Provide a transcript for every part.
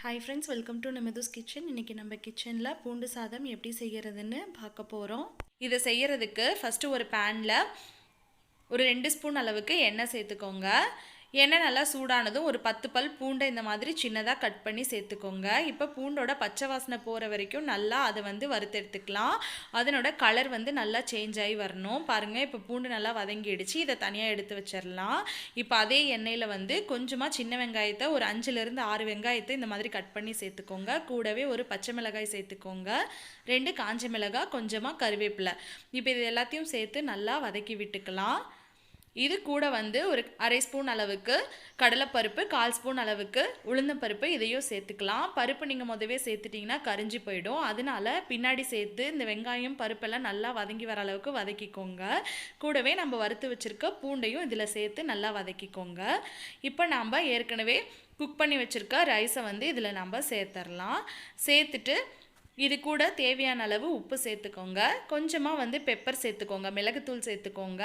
Hi friends, welcome to Nimidus Kitchen. இன்னைக்கு நம்ம கிச்சன்ல பூண்டு சாதம் எப்படி செய்யறதுன்னு பார்க்க போறோம். இதை செய்யறதுக்கு ஃபர்ஸ்ட் ஒரு பேன்ல ஒரு 2 ஸ்பூன் அளவுக்கு எண்ணெய் சேர்த்துக்கோங்க. எண்ணெய் நல்லா சூடானதும் ஒரு 10 பல் பூண்டை இந்த மாதிரி சின்னதாக கட் பண்ணி சேர்த்துக்கோங்க. இப்போ பூண்டோட பச்சை வாசனை போகிற வரைக்கும் நல்லா அதை வறுத்தெடுத்துக்கலாம். அதனோட கலர் நல்லா சேஞ்ச் ஆகி வரணும். பாருங்கள், இப்போ பூண்டு நல்லா வதங்கிடுச்சு. இதை தனியாக எடுத்து வச்சிடலாம். இப்போ அதே எண்ணெயில் கொஞ்சமாக சின்ன வெங்காயத்தை ஒரு 5லேருந்து 6 வெங்காயத்தை இந்த மாதிரி கட் பண்ணி சேர்த்துக்கோங்க. கூடவே ஒரு பச்சை மிளகாய் சேர்த்துக்கோங்க, 2 காஞ்ச மிளகாய், கொஞ்சமாக கருவேப்பிலை. இப்போ இது எல்லாத்தையும் சேர்த்து நல்லா வதக்கி விட்டுக்கலாம். இது கூட ஒரு 1/2 ஸ்பூன் அளவுக்கு கடலைப்பருப்பு, 1/4 ஸ்பூன் அளவுக்கு உளுந்தம்பருப்பு இதையும் சேர்த்துக்கலாம். பருப்பு நீங்கள் முதவே சேர்த்துட்டிங்கன்னா கரிஞ்சி போயிடும். அதனால பின்னாடி சேர்த்து இந்த வெங்காயம் பருப்பெல்லாம் நல்லா வதங்கி வர அளவுக்கு வதக்கிக்கோங்க. கூடவே நம்ம வறுத்து வச்சுருக்க பூண்டையும் இதில் சேர்த்து நல்லா வதக்கிக்கோங்க. இப்போ நாம் ஏற்கனவே குக் பண்ணி வச்சுருக்க ரைஸை இதில் நம்ம சேர்த்துடலாம். சேர்த்துட்டு இது கூட தேவையான அளவு உப்பு சேர்த்துக்கோங்க. கொஞ்சமாக பெப்பர் சேர்த்துக்கோங்க, மிளகுத்தூள் சேர்த்துக்கோங்க.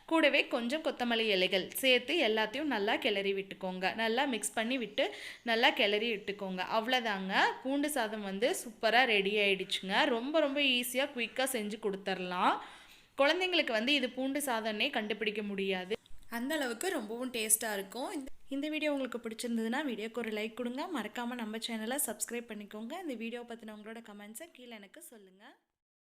கூடவே கொஞ்சம் கொத்தமல்லி இலைகள் சேர்த்து எல்லாத்தையும் நல்லா கிளறி விட்டுக்கோங்க. நல்லா மிக்ஸ் பண்ணி விட்டு நல்லா கிளறி விட்டுக்கோங்க. அவ்வளோதாங்க, பூண்டு சாதம் சூப்பராக ரெடி ஆகிடுச்சுங்க. ரொம்ப ரொம்ப ஈஸியாக குயிக்காக செஞ்சு கொடுத்துர்லாம். குழந்தைங்களுக்கு இது பூண்டு சாதம்னே கண்டுபிடிக்க முடியாது, அந்த அளவுக்கு ரொம்பவும் டேஸ்ட்டாக இருக்கும். இந்த வீடியோ உங்களுக்கு பிடிச்சிருந்ததுன்னா வீடியோக்கு ஒரு லைக் கொடுங்க. மறக்காமல் நம்ம சேனலை சப்ஸ்கிரைப் பண்ணிக்கோங்க. இந்த வீடியோ பற்றின உங்களோட கமெண்ட்ஸை கீழே எனக்கு சொல்லுங்கள்.